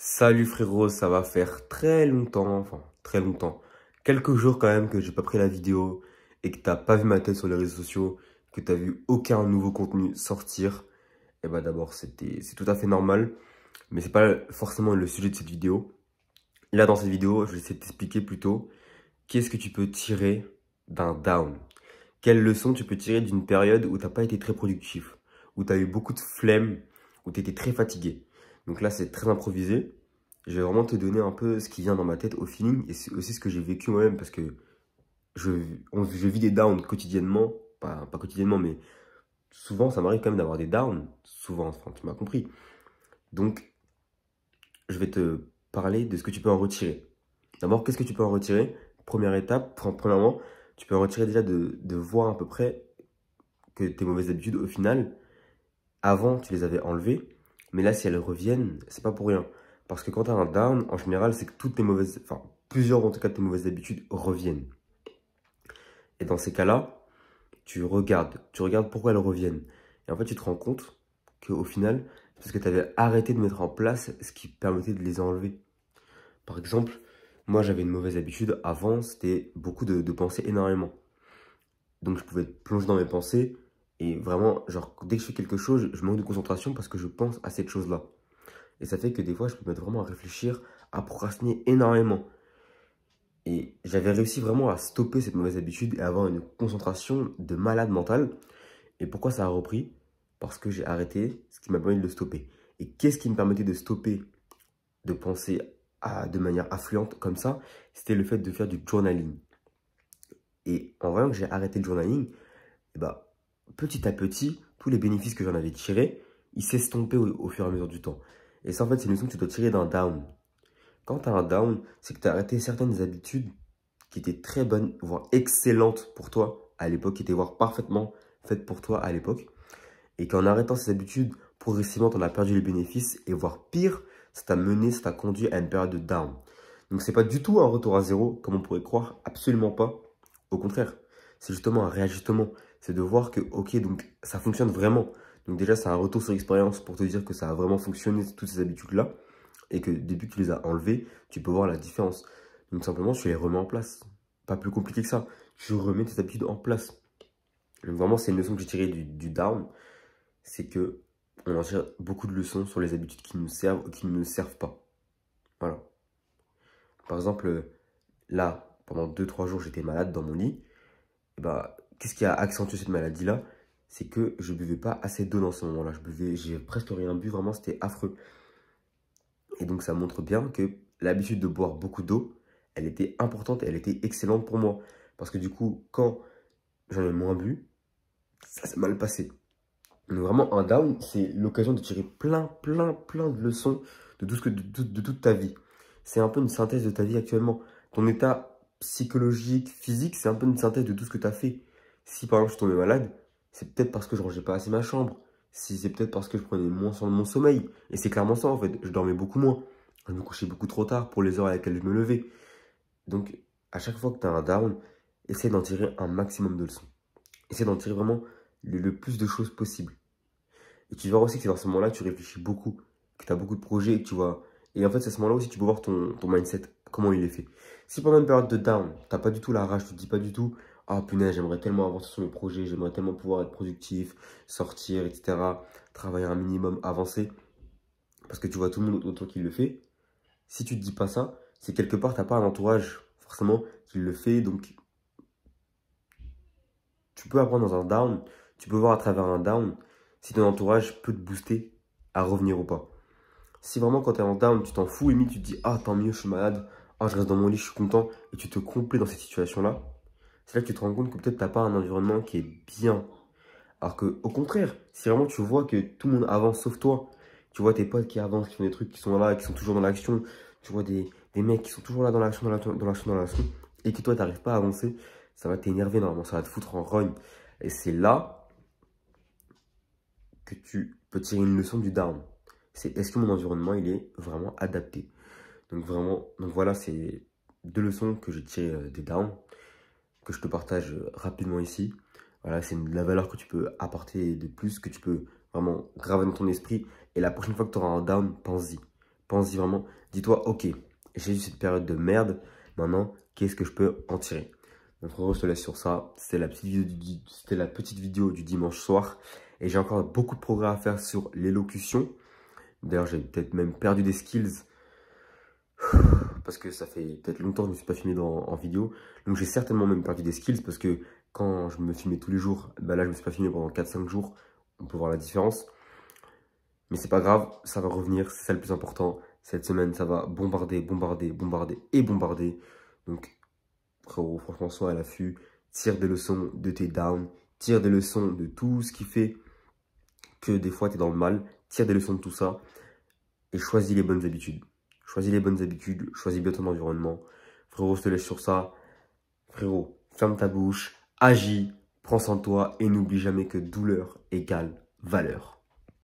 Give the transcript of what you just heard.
Salut frérot, ça va faire très longtemps, quelques jours quand même que j'ai pas pris la vidéo et que t'as pas vu ma tête sur les réseaux sociaux, que t'as vu aucun nouveau contenu sortir. Et bah d'abord c'est tout à fait normal, mais c'est pas forcément le sujet de cette vidéo. Là dans cette vidéo, je vais essayer de t'expliquer plutôt qu'est-ce que tu peux tirer d'un down. Quelle leçon tu peux tirer d'une période où t'as pas été très productif, où t'as eu beaucoup de flemme, où t'étais très fatigué. Donc là c'est très improvisé. Je vais vraiment te donner un peu ce qui vient dans ma tête au feeling et c'est aussi ce que j'ai vécu moi-même parce que je vis des downs quotidiennement, pas quotidiennement, mais souvent ça m'arrive quand même d'avoir des downs, souvent, enfin tu m'as compris. Donc je vais te parler de ce que tu peux en retirer. D'abord, qu'est-ce que tu peux en retirer? Première étape, premièrement, tu peux en retirer déjà de voir à peu près que tes mauvaises habitudes, au final, avant tu les avais enlevées, mais là si elles reviennent, c'est pas pour rien. Parce que quand tu as un down, en général, c'est que toutes tes mauvaises, enfin, plusieurs en tout cas de tes mauvaises habitudes reviennent. Et dans ces cas-là, tu regardes pourquoi elles reviennent. Et en fait, tu te rends compte qu'au final, c'est parce que tu avais arrêté de mettre en place ce qui permettait de les enlever. Par exemple, moi j'avais une mauvaise habitude avant, c'était beaucoup de penser énormément. Donc je pouvais plonger dans mes pensées et vraiment, genre, dès que je fais quelque chose, je manque de concentration parce que je pense à cette chose-là. Et ça fait que des fois, je peux me mettre vraiment à réfléchir, à procrastiner énormément. Et j'avais réussi vraiment à stopper cette mauvaise habitude et avoir une concentration de malade mental. Et pourquoi ça a repris? Parce que j'ai arrêté ce qui m'a permis de le stopper. Et qu'est-ce qui me permettait de stopper, de penser de manière affluente comme ça? C'était le fait de faire du journaling. Et en voyant que j'ai arrêté le journaling, et bah, petit à petit, tous les bénéfices que j'en avais tirés, ils s'estompaient au fur et à mesure du temps. Et ça, en fait, c'est une leçon que tu dois tirer d'un down. Quand tu as un down, c'est que tu as arrêté certaines habitudes qui étaient très bonnes, voire excellentes pour toi à l'époque, qui étaient voire parfaitement faites pour toi à l'époque. Et qu'en arrêtant ces habitudes, progressivement, tu en as perdu les bénéfices. Et voire pire, ça t'a mené, ça t'a conduit à une période de down. Donc, c'est pas du tout un retour à zéro, comme on pourrait croire, absolument pas. Au contraire, c'est justement un réajustement. C'est de voir que, ok, donc ça fonctionne vraiment. Donc déjà, c'est un retour sur expérience pour te dire que ça a vraiment fonctionné, toutes ces habitudes-là. Et que depuis que tu les as enlevées, tu peux voir la différence. Donc simplement, tu les remets en place. Pas plus compliqué que ça. Tu remets tes habitudes en place. Donc vraiment, c'est une leçon que j'ai tirée du down. C'est que on en tire beaucoup de leçons sur les habitudes qui nous servent ou qui ne nous servent pas. Voilà. Par exemple, là, pendant 2-3 jours, j'étais malade dans mon lit. Et bah, qu'est-ce qui a accentué cette maladie-là? C'est que je buvais pas assez d'eau dans ce moment-là. J'ai presque rien bu, vraiment, c'était affreux. Et donc, ça montre bien que l'habitude de boire beaucoup d'eau, elle était importante et elle était excellente pour moi. Parce que du coup, quand j'en ai moins bu, ça s'est mal passé. Donc vraiment, un down, c'est l'occasion de tirer plein de leçons de de toute ta vie. C'est un peu une synthèse de ta vie actuellement. Ton état psychologique, physique, c'est un peu une synthèse de tout ce que tu as fait. Si par exemple je suis tombé malade, c'est peut-être parce que je rangeais pas assez ma chambre. Si c'est peut-être parce que je prenais moins soin de mon sommeil. Et c'est clairement ça en fait, je dormais beaucoup moins. Je me couchais beaucoup trop tard pour les heures à laquelle je me levais. Donc à chaque fois que tu as un down, essaie d'en tirer un maximum de leçons. Essaie d'en tirer vraiment le plus de choses possible. Et tu verras aussi que c'est dans ce moment-là que tu réfléchis beaucoup, que tu as beaucoup de projets et que tu vois. Et en fait, c'est à ce moment-là aussi que tu peux voir ton mindset, comment il est fait. Si pendant une période de down, tu n'as pas du tout la rage, tu ne te dis pas du tout, ah punaise, j'aimerais tellement avancer sur mes projets, j'aimerais tellement pouvoir être productif, sortir, etc., travailler un minimum, avancer, parce que tu vois tout le monde autour qui le fait. Si tu ne te dis pas ça, c'est quelque part, tu n'as pas un entourage forcément qui le fait, donc tu peux apprendre dans un down, tu peux voir à travers un down si ton entourage peut te booster à revenir ou pas. Si vraiment quand tu es en down, tu t'en fous, limite tu te dis ah tant mieux, je suis malade, ah je reste dans mon lit, je suis content, et tu te complais dans cette situation-là, c'est là que tu te rends compte que peut-être t'as pas un environnement qui est bien. Alors que au contraire, si vraiment tu vois que tout le monde avance sauf toi, tu vois tes potes qui avancent, qui font des trucs, qui sont là, qui sont toujours dans l'action, tu vois des mecs qui sont toujours là dans l'action, dans l'action, et que toi t'arrives pas à avancer, ça va t'énerver normalement, ça va te foutre en rogne. Et c'est là que tu peux tirer une leçon du down. C'est est-ce que mon environnement il est vraiment adapté. Donc vraiment, donc voilà, c'est 2 leçons que j'ai tirées des downs, que je te partage rapidement ici. Voilà, c'est la valeur que tu peux apporter de plus, que tu peux vraiment graver dans ton esprit. Et la prochaine fois que tu auras un down, pense-y. Pense-y vraiment. Dis-toi, ok, j'ai eu cette période de merde. Maintenant, qu'est-ce que je peux en tirer? Donc, frérot, je te laisse sur ça. C'était la petite vidéo du dimanche soir. Et j'ai encore beaucoup de progrès à faire sur l'élocution. D'ailleurs, j'ai peut-être même perdu des skills. Parce que ça fait peut-être longtemps que je ne me suis pas filmé en vidéo. Donc, j'ai certainement même perdu des skills. Parce que quand je me filmais tous les jours, bah là, je ne me suis pas filmé pendant 4-5 jours. On peut voir la différence. Mais c'est pas grave, ça va revenir, c'est ça le plus important. Cette semaine, ça va bombarder, bombarder, bombarder et bombarder. Donc, frérot, franchement, sois à l'affût. Tire des leçons de tes downs. Tire des leçons de tout ce qui fait que des fois, tu es dans le mal. Tire des leçons de tout ça. Et choisis les bonnes habitudes. Choisis les bonnes habitudes. Choisis bien ton environnement. Frérot, je te laisse sur ça. Frérot, ferme ta bouche. Agis. Prends soin de toi. Et n'oublie jamais que douleur égale valeur.